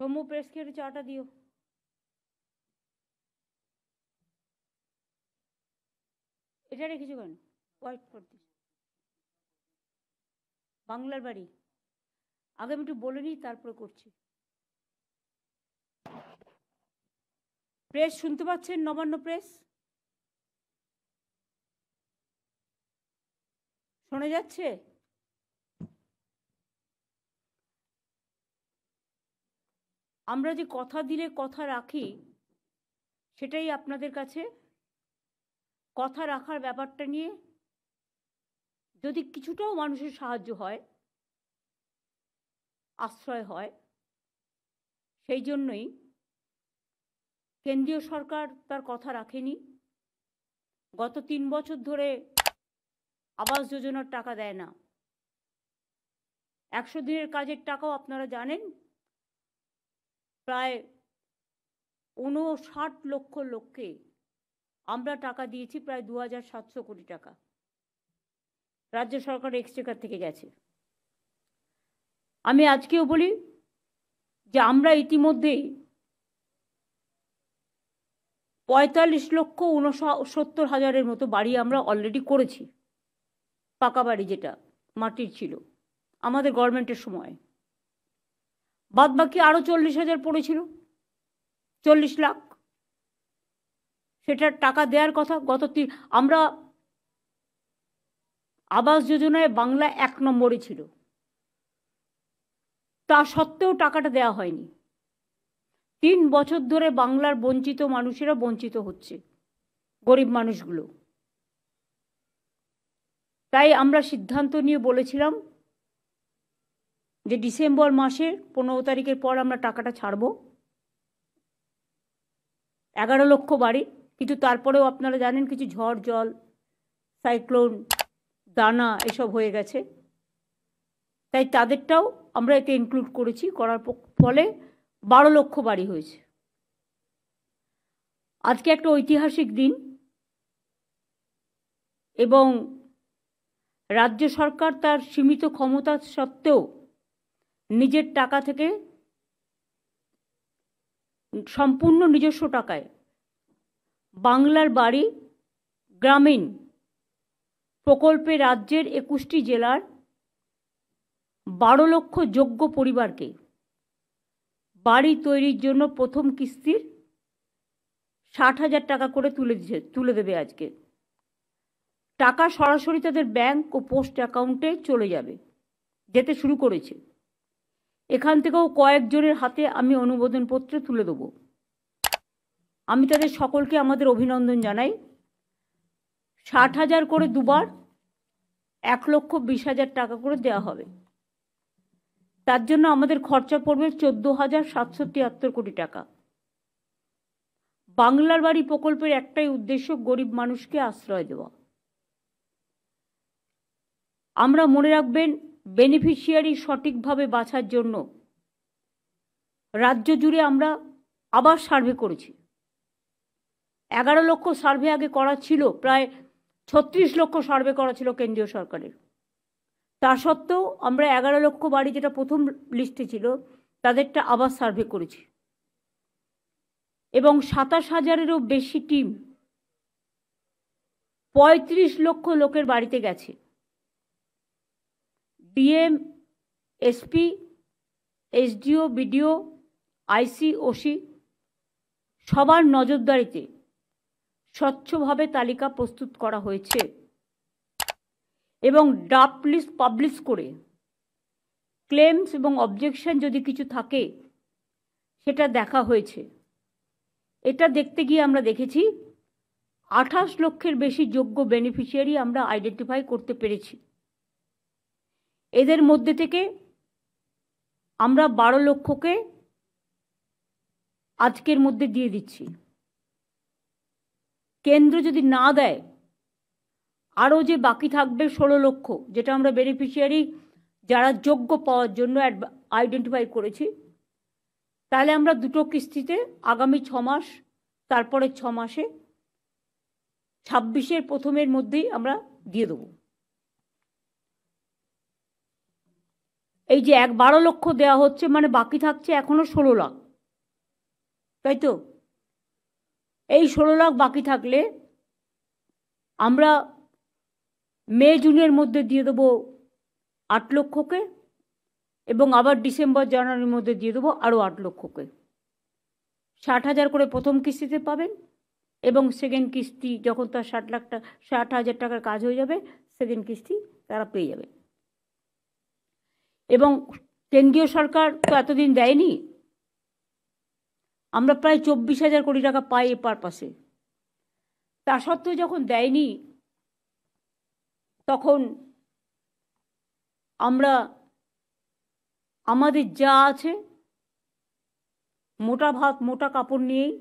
সৌম্য প্রেসকে একটু চাটা দিও। এটা রেখেছো কেন? হোয়াইট করতে বাংলার বাড়ি আগে আমি একটু বলে নিই, তারপরে করছি। প্রেস শুনতে পাচ্ছেন? নবান্ন প্রেস শোনা যাচ্ছে? আমরা যে কথা দিলে কথা রাখি, সেটাই আপনাদের কাছে কথা রাখার ব্যাপারটা নিয়ে যদি কিছুটাও মানুষের সাহায্য হয়, আশ্রয় হয়, সেই জন্যই কেন্দ্রীয় সরকার তার কথা রাখেনি। গত 3 বছর ধরে আবাস যোজনার টাকা দেয় না। 100 দিনের কাজের টাকাও আপনারা জানেন প্রায় 59 লক্ষ লোককে আমরা টাকা দিয়েছি, প্রায় 2700 কোটি টাকা রাজ্য সরকার এক্সচেকার থেকে গেছে। আমি আজকেও বলি যে আমরা ইতিমধ্যেই 45,69,000 মতো বাড়ি আমরা অলরেডি করেছি, পাকা বাড়ি যেটা মাটির ছিল আমাদের গভর্নমেন্টের সময়। বাদ বাকি আরও 40,000 পড়েছিল, 40 লাখ, সেটার টাকা দেওয়ার কথা। আমরা আবাস যোজনায় বাংলা 1 নম্বরে ছিল, তা সত্ত্বেও টাকাটা দেওয়া হয়নি। 3 বছর ধরে বাংলার বঞ্চিত মানুষেরা বঞ্চিত হচ্ছে, গরিব মানুষগুলো। তাই আমরা সিদ্ধান্ত নিয়ে বলেছিলাম যে ডিসেম্বর মাসের 15 তারিখের পর আমরা টাকাটা ছাড়ব, 11 লক্ষ বাড়ি। কিন্তু তারপরেও আপনারা জানেন কিছু ঝড় জল, সাইক্লোন, দানা এসব হয়ে গেছে, তাই তাদেরটাও আমরা এতে ইনক্লুড করেছি। করার ফলে 12 লক্ষ বাড়ি হয়েছে। আজকে একটা ঐতিহাসিক দিন, এবং রাজ্য সরকার তার সীমিত ক্ষমতা সত্ত্বেও নিজের টাকা থেকে সম্পূর্ণ নিজস্ব টাকায় বাংলার বাড়ি গ্রামীণ প্রকল্পে রাজ্যের 21টি জেলার 12 লক্ষ যোগ্য পরিবারকে বাড়ি তৈরির জন্য প্রথম কিস্তির 60,000 টাকা করে তুলে দেবে। আজকে টাকা সরাসরি তাদের ব্যাংক ও পোস্ট অ্যাকাউন্টে চলে যাবে, যেতে শুরু করেছে। এখান থেকেও কয়েকজনের হাতে আমি অনুমোদনপত্র তুলে দেব। আমি তাদের সকলকে আমাদের অভিনন্দন জানাই। 60,000 করে দুবার 1,20,000 টাকা করে দেওয়া হবে। তার জন্য আমাদের খরচা পড়বে 14,773 কোটি টাকা। বাংলার বাড়ি প্রকল্পের একটাই উদ্দেশ্য, গরিব মানুষকে আশ্রয় দেওয়া। আমরা মনে রাখবেন, বেনিফিশিয়ারি সঠিকভাবে বাছার জন্য রাজ্য জুড়ে আমরা আবার সার্ভে করেছি। 11 লক্ষ সার্ভে আগে করা ছিল, প্রায় 36 লক্ষ সার্ভে করা ছিল কেন্দ্রীয় সরকারের। তা সত্ত্বেও আমরা 11 লক্ষ বাড়ি, যেটা প্রথম লিস্টে ছিল, তাদেরটা আবার সার্ভে করেছি। এবং 27,000-এরও বেশি টিম 35 লক্ষ লোকের বাড়িতে গেছে। ডিএম, এসপি, এসডিও, বিডিও, আইসি, ওসি সবার নজরদারিতে স্বচ্ছভাবে তালিকা প্রস্তুত করা হয়েছে এবং ড্রাফট লিস্ট পাবলিশ করে ক্লেমস এবং অবজেকশন যদি কিছু থাকে সেটা দেখা হয়েছে। এটা দেখতে গিয়ে আমরা দেখেছি 28 লক্ষের বেশি যোগ্য বেনিফিশিয়ারি আমরা আইডেন্টিফাই করতে পেরেছি। এদের মধ্যে থেকে আমরা 12 লক্ষকে আজকের মধ্যে দিয়ে দিচ্ছি। কেন্দ্র যদি না দেয়, আরও যে বাকি থাকবে 16 লক্ষ, যেটা আমরা বেনিফিশিয়ারি যারা যোগ্য পাওয়ার জন্য আইডেন্টিফাই করেছি, তাহলে আমরা 2টো কিস্তিতে আগামী 6 মাস, তারপরে 6 মাসে 26-এর প্রথমের মধ্যেই আমরা দিয়ে দেব। এই যে 12 লক্ষ দেওয়া হচ্ছে, মানে বাকি থাকছে এখনো 16 লাখ, তাই তো? এই 16 লাখ বাকি থাকলে আমরা মে জুনের মধ্যে দিয়ে দেবো 8 লক্ষকে, এবং আবার ডিসেম্বর জানুয়ারির মধ্যে দিয়ে দেবো আরও 8 লক্ষকে। 60,000 করে প্রথম কিস্তিতে পাবেন, এবং সেকেন্ড কিস্তি যখন তার 60,000 টাকার কাজ হয়ে যাবে, সেকেন্ড কিস্তি তারা পেয়ে যাবে। এবং কেন্দ্রীয় সরকার তো এতদিন দেয়নি, আমরা প্রায় 24,000 কোটি টাকা পাই এ পারপাসে। তা সত্ত্বেও যখন দেয়নি, তখন আমরা আমাদের যা আছে মোটা ভাত মোটা কাপড় নিয়েই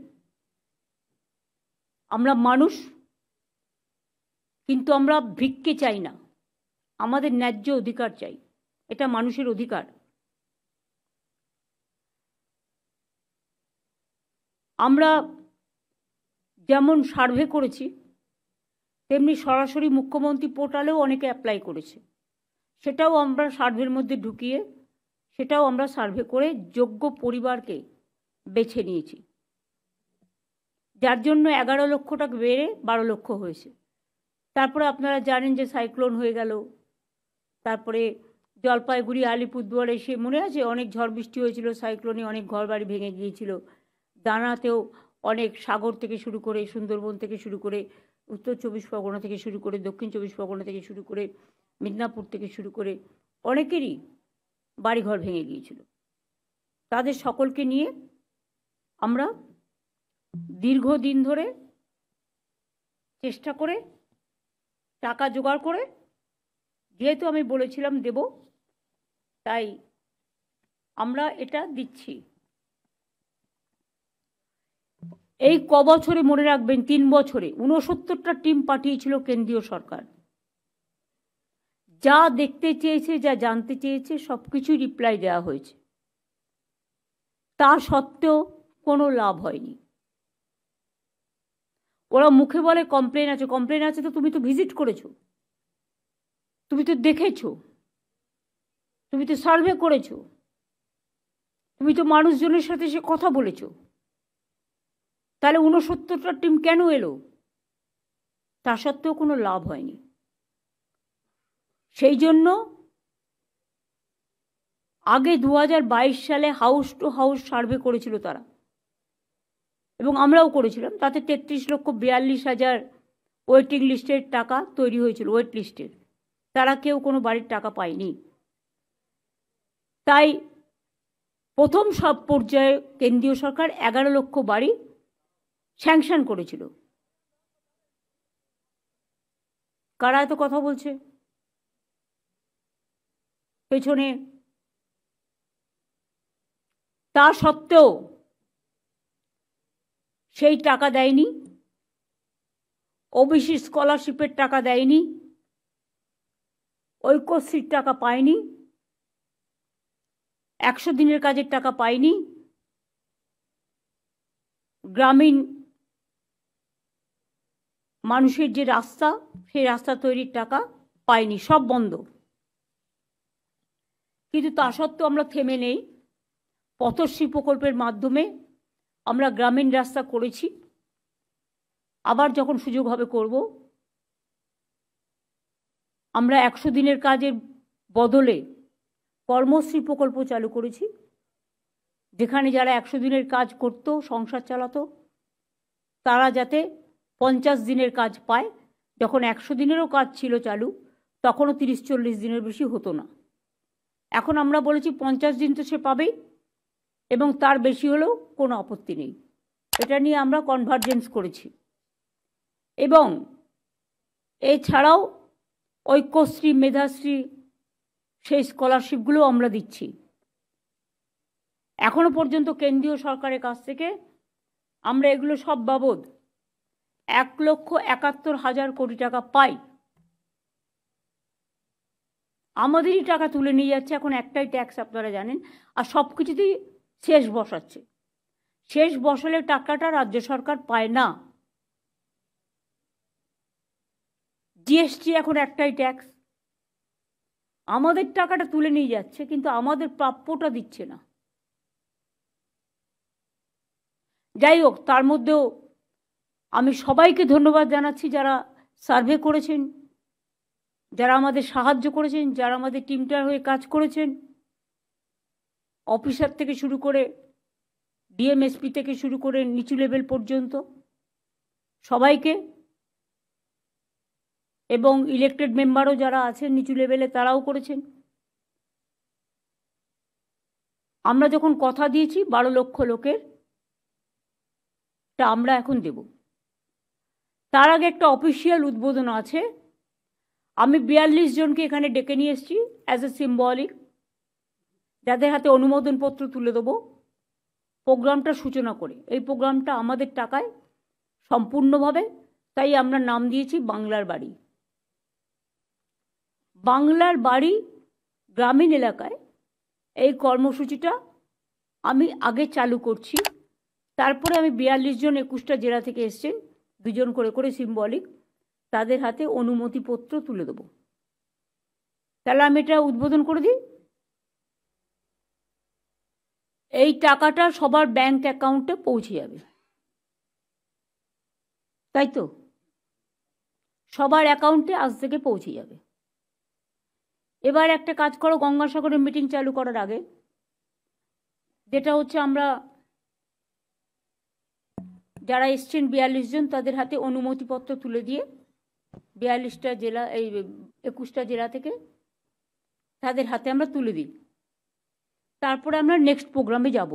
আমরা মানুষ, কিন্তু আমরা ভিক্ষে চাই না, আমাদের ন্যায্য অধিকার চাই, এটা মানুষের অধিকার। আমরা যেমন সার্ভে করেছি, তেমনি সরাসরি মুখ্যমন্ত্রী পোর্টালেও অনেকে অ্যাপ্লাই করেছে, সেটাও আমরা সার্ভের মধ্যে ঢুকিয়ে সেটাও আমরা সার্ভে করে যোগ্য পরিবারকে বেছে নিয়েছি, যার জন্য 11 লক্ষটা বেড়ে 12 লক্ষ হয়েছে। তারপরে আপনারা জানেন যে সাইক্লোন হয়ে গেল, তারপরে জলপাইগুড়ি আলিপুরদুয়ারে সে মনে আছে অনেক ঝড় বৃষ্টি হয়েছিল, সাইক্লোনে অনেক ঘরবাড়ি ভেঙে গিয়েছিল। দানাতেও অনেক, সাগর থেকে শুরু করে, সুন্দরবন থেকে শুরু করে, উত্তর 24 পরগনা থেকে শুরু করে, দক্ষিণ 24 পরগনা থেকে শুরু করে, মিদনাপুর থেকে শুরু করে অনেকেরই বাড়িঘর ভেঙে গিয়েছিল। তাদের সকলকে নিয়ে আমরা দীর্ঘদিন ধরে চেষ্টা করে টাকা জোগাড় করে, যেহেতু আমি বলেছিলাম দেব, তাই আমরা এটা দিচ্ছি। এই বছরে মনে রাখবেন, 3 বছরে 69টা টিম পাঠিয়েছিল কেন্দ্রীয় সরকার। যা দেখতে চেয়েছে, যা জানতে চেয়েছে, সব কিছুই রিপ্লাই দেওয়া হয়েছে। তা সত্ত্বেও কোনো লাভ হয়নি। ওরা মুখে বলে কমপ্লেন আছে, কমপ্লেন আছে তো তুমি তো ভিজিট করেছো, তুমি তো দেখেছো, তুমি তো সার্ভে করেছো, তুমি তো মানুষজনের সাথে সে কথা বলেছো, তাহলে 69টা টিম কেন এলো? তা সত্ত্বেও কোনো লাভ হয়নি। সেই জন্য আগে 2022 সালে হাউস টু হাউস সার্ভে করেছিল তারা, এবং আমরাও করেছিলাম। তাতে 33,42,000 ওয়েটিং লিস্টের টাকা তৈরি হয়েছিল, ওয়েট লিস্টের। তারা কেউ কোনো বাড়ির টাকা পায়নি। তাই প্রথম সব পর্যায়ে কেন্দ্রীয় সরকার 11 লক্ষ বাড়ি স্যাংশন করেছিল। কারা এত কথা বলছে পেছনে? তা সত্ত্বেও সেই টাকা দেয়নি, ওবিসি স্কলারশিপের টাকা দেয়নি, ঐক্যশ্রীর টাকা পায়নি, 100 দিনের কাজের টাকা পায়নি, গ্রামীণ মানুষের যে রাস্তা, সেই রাস্তা তৈরির টাকা পায়নি, সব বন্ধ। কিন্তু তা সত্ত্বেও আমরা থেমে নেই। পথশ্রী প্রকল্পের মাধ্যমে আমরা গ্রামীণ রাস্তা করেছি, আবার যখন সুযোগ হবে করব। আমরা 100 দিনের কাজের বদলে কর্মশ্রী প্রকল্প চালু করেছি, যেখানে যারা 100 দিনের কাজ করত, সংসার চালাতো, তারা যাতে 50 দিনের কাজ পায়। যখন 100 দিনেরও কাজ ছিল চালু, তখনও 30-40 দিনের বেশি হতো না। এখন আমরা বলেছি 50 দিন তো সে পাবেই, এবং তার বেশি হলেও কোনো আপত্তি নেই। এটা নিয়ে আমরা কনভার্জেন্স করেছি। এবং এছাড়াও ঐক্যশ্রী, মেধাশ্রী, সেই স্কলারশিপগুলো আমরা দিচ্ছি। এখনো পর্যন্ত কেন্দ্রীয় সরকারের কাছ থেকে আমরা এগুলো সব বাবদ 1,71,000 কোটি টাকা পাই। আমাদেরই টাকা তুলে নিয়ে যাচ্ছে। এখন একটাই ট্যাক্স আপনারা জানেন, আর সব কিছুতেই শেষ বসাচ্ছে। শেষ বসালে টাকাটা রাজ্য সরকার পায় না। জিএসটি এখন একটাই ট্যাক্স, আমাদের টাকাটা তুলে নিয়ে যাচ্ছে, কিন্তু আমাদের প্রাপ্যটা দিচ্ছে না। যাই হোক, তার মধ্যেও আমি সবাইকে ধন্যবাদ জানাচ্ছি যারা সার্ভে করেছেন, যারা আমাদের সাহায্য করেছেন, যারা আমাদের টিমটার হয়ে কাজ করেছেন, অফিসার থেকে শুরু করে ডিএমএসপি থেকে শুরু করে নিচু লেভেল পর্যন্ত সবাইকে, এবং ইলেক্টেড মেম্বারও যারা আছেন নিচু লেভেলে তারাও করেছেন। আমরা যখন কথা দিয়েছি 12 লক্ষ লোকের তা আমরা এখন দেব। তার আগে একটা অফিসিয়াল উদ্বোধন আছে। আমি 42 জনকে এখানে ডেকে নিয়ে এসেছি অ্যাজ এ সিম্বলিক, যাদের হাতে অনুমোদনপত্র তুলে দেবো প্রোগ্রামটার সূচনা করে। এই প্রোগ্রামটা আমাদের টাকায় সম্পূর্ণভাবে, তাই আমরা নাম দিয়েছি বাংলার বাড়ি। বাংলার বাড়ি গ্রামীণ এলাকায় এই কর্মসূচিটা আমি আগে চালু করছি। তারপরে আমি 42 জন 21টা জেলা থেকে এসছেন, 2 জন করে করে সিম্বলিক, তাদের হাতে অনুমতিপত্র তুলে দেবো। তাহলে আমি এটা উদ্বোধন করে দিই। এই টাকাটা সবার ব্যাংক অ্যাকাউন্টে পৌঁছে যাবে, তাই তো? সবার অ্যাকাউন্টে আজ থেকে পৌঁছে যাবে। এবার একটা কাজ করো, গঙ্গাসাগরের মিটিং চালু করার আগে, যেটা হচ্ছে আমরা যারা এসছেন 42 জন তাদের হাতে অনুমতিপত্র তুলে দিয়ে 42টা জেলা, এই 21টা জেলা থেকে তাদের হাতে আমরা তুলে দিই। তারপরে আমরা নেক্সট প্রোগ্রামে যাব।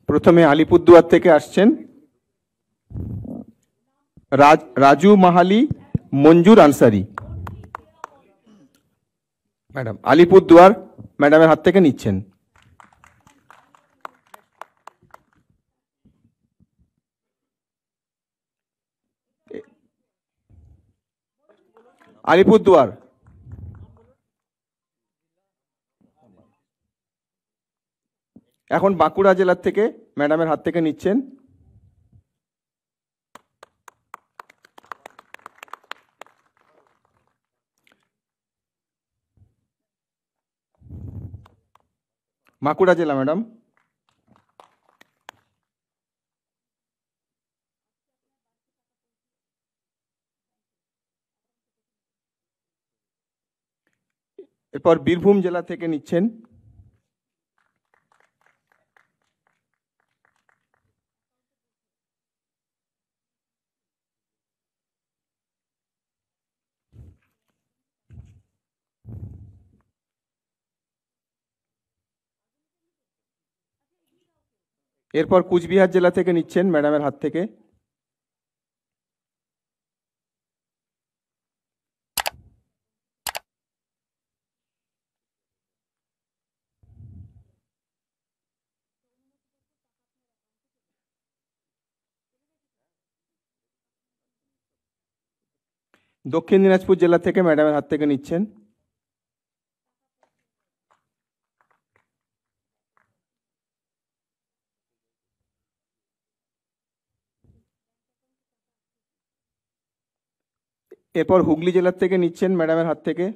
প্রথমে আলিপুরদুয়ার থেকে আসছেন রাজু মাহালি, মঞ্জুর আনসারি। ম্যাডাম আলিপুরদুয়ার ম্যাডামের হাত থেকে নিচ্ছেন। আলিপুরদুয়ার। এখন বাঁকুড়া জেলার থেকে ম্যাডামের হাত থেকে নিচ্ছেন। বাঁকুড়া জেলা ম্যাডাম। এরপর বীরভূম জেলা থেকে নিচ্ছেন। এরপর কুচবিহার জেলা থেকে নিচ্ছেন ম্যাডামের হাত থেকে। দক্ষিণ দিনাজপুর জেলা থেকে ম্যাডামের হাত থেকে নিচ্ছেন। এরপর হুগলি জেলার থেকে নিচ্ছেন ম্যাডামের হাত থেকে।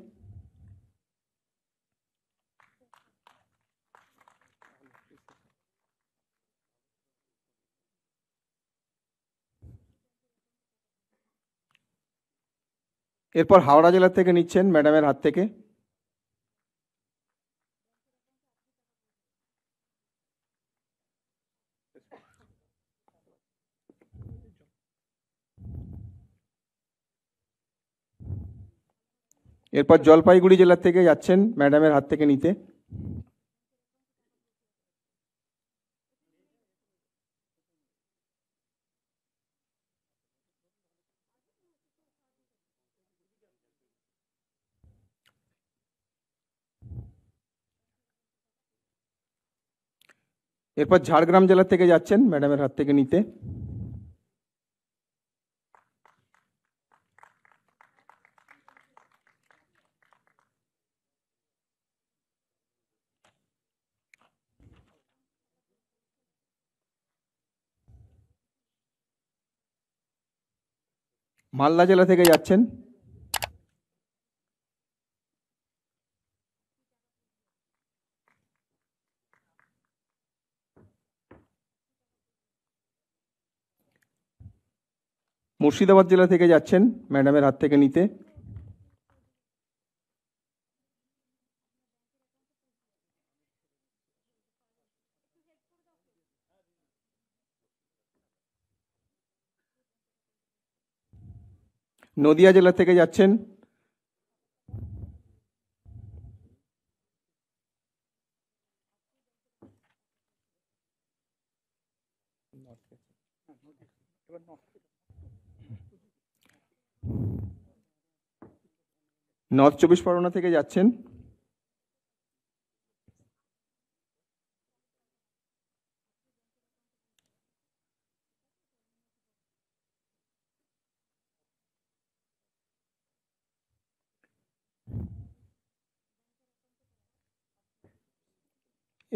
এরপর হাওড়া জেলা থেকে নিচ্ছেন ম্যাডামের হাত থেকে। এরপর জলপাইগুড়ি জেলা থেকে যাচ্ছেন ম্যাডামের হাত থেকে নিতে। এরপর ঝাড়গ্রাম জেলা থেকে যাচ্ছেন ম্যাডামের হাত থেকে নিতে। মালদা জেলা থেকে যাচ্ছেন মুর্শিদাবাদ জেলা থেকে যাচ্ছেন ম্যাডামের হাত থেকে নিতে। নদিয়া জেলা থেকে যাচ্ছেন নর্থ চব্বিশ পরগনা থেকে যাচ্ছেন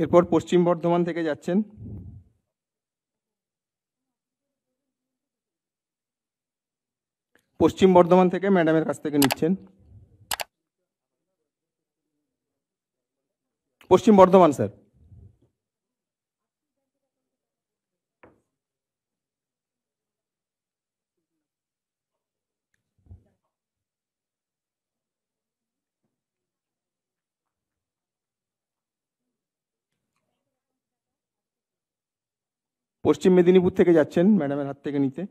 এরপর পশ্চিম বর্ধমান থেকে যাচ্ছেন পশ্চিম বর্ধমান থেকে ম্যাডামের কাছ থেকে নিচ্ছেন। পশ্চিম বর্ধমান স্যার। পশ্চিম মেদিনীপুর থেকে যাচ্ছেন ম্যাডামের হাত থেকে নিতে।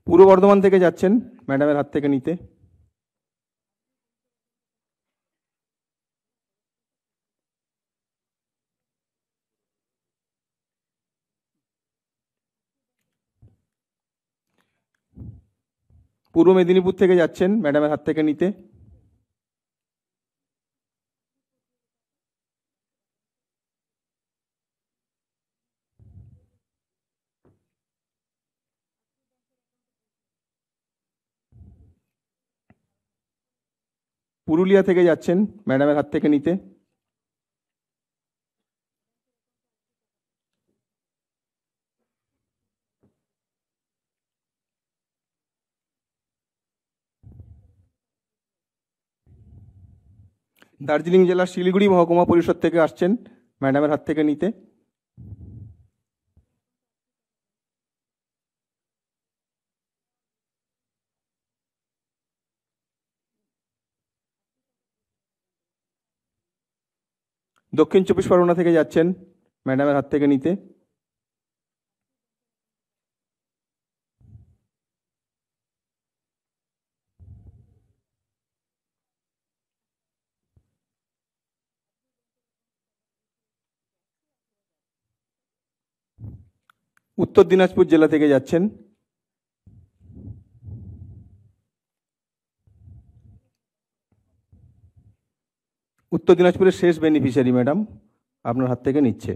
পূর্ব বর্ধমান থেকে যাচ্ছেন ম্যাডামের হাত থেকে নিতে। পূর্ব মেদিনীপুর থেকে যাচ্ছেন ম্যাডামের হাত থেকে নিতে। পুরুলিয়া থেকে যাচ্ছেন ম্যাডামের হাত থেকে নিতে। দার্জিলিং জেলার শিলিগুড়ি মহকুমা পরিষদ থেকে আসছেন ম্যাডামের হাত থেকে নিতে। দক্ষিণ চব্বিশ পরগনা থেকে যাচ্ছেন ম্যাডামের হাত থেকে নিতে। উত্তর দিনাজপুর জেলা থেকে যাচ্ছেন উত্তর দিনাজপুরের শেষ বেনিফিশিয়ারি ম্যাডাম আপনার হাত থেকে নিচ্ছে।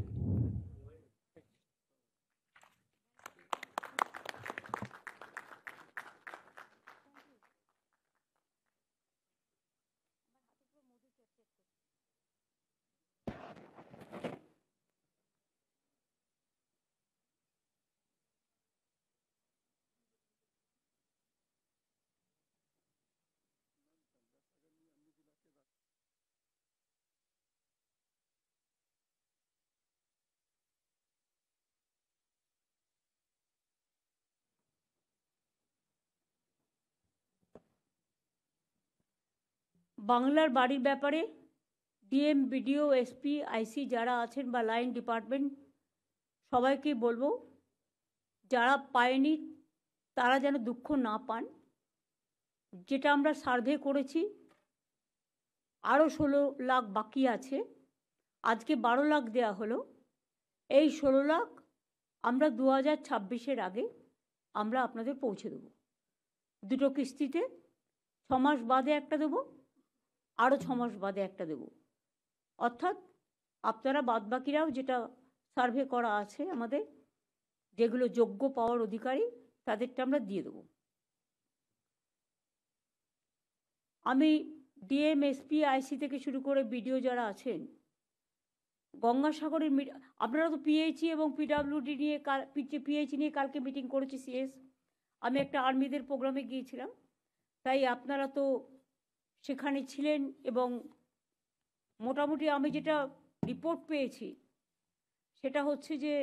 বাংলার বাড়ির ব্যাপারে ডিএম, বিডিও, এসপি, আইসি যারা আছেন বা লাইন ডিপার্টমেন্ট সবাইকে বলবো যারা পায়নি তারা যেন দুঃখ না পান। যেটা আমরা সার্ভে করেছি আরও 16 লাখ বাকি আছে, আজকে 12 লাখ দেয়া হলো, এই 16 লাখ আমরা 2026-এর আগে আমরা আপনাদের পৌঁছে দেবো। দুটো কিস্তিতে 6 মাস বাদে একটা দেবো, আরও 6 মাস বাদে একটা দেবো। অর্থাৎ আপনারা বাদবাকিরাও যেটা সার্ভে করা আছে আমাদের, যেগুলো যোগ্য পাওয়ার অধিকারী, তাদেরটা আমরা দিয়ে দেবো। আমি ডিএম, এসপি, আইসি থেকে শুরু করে বিডিও যারা আছেন, গঙ্গাসাগরের আপনারা তো পিএইচই এবং পিডাব্লিউডি নিয়ে পিএইচই নিয়ে কালকে মিটিং করেছি সিএস। আমি একটা আর্মিদের প্রোগ্রামে গিয়েছিলাম, তাই আপনারা তো সেখানে ছিলেন। এবং মোটামুটি আমি যেটা রিপোর্ট পেয়েছি সেটা হচ্ছে যে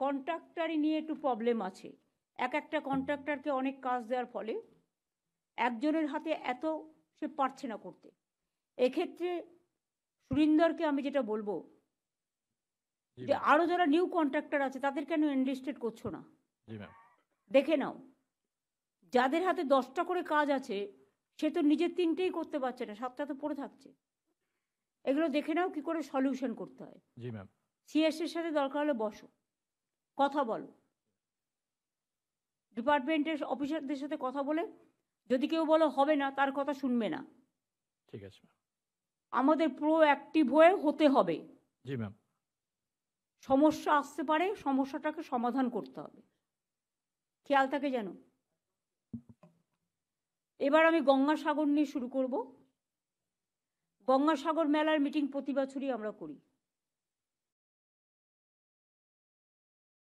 কন্ট্রাক্টারই নিয়ে একটু প্রবলেম আছে। একটা কন্ট্রাক্টরকে অনেক কাজ দেওয়ার ফলে একজনের হাতে এত সে পারছে না করতে। এক্ষেত্রে সুরিন্দরকে আমি যেটা বলবো যে আরও যারা নিউ কন্ট্রাক্টর আছে তাদের কেন এনলিস্টেড করছো না? দেখে নাও, যাদের হাতে 10টা করে কাজ আছে সে তো নিজের 3টেই করতে পারছে না, 7টা তো পড়ে থাকছে। এগুলো দেখে নাও কি করে সলিউশন করতে হয়। জি ম্যাম। সিএসের সাথে দরকার হলে বসো, কথা বলো, ডিপার্টমেন্টের অফিসারদের সাথে কথা বলে যদি কেউ বলো হবে না, তার কথা শুনবে না। ঠিক আছে ম্যাম। আমাদের প্রোঅ্যাক্টিভ হয়ে হতে হবে। জি ম্যাম। সমস্যা আসতে পারে, সমস্যাটাকে সমাধান করতে হবে, খেয়াল থাকে যেন। এবার আমি গঙ্গাসাগর নিয়ে শুরু করব। গঙ্গাসাগর মেলার মিটিং প্রতি বছরই আমরা করি।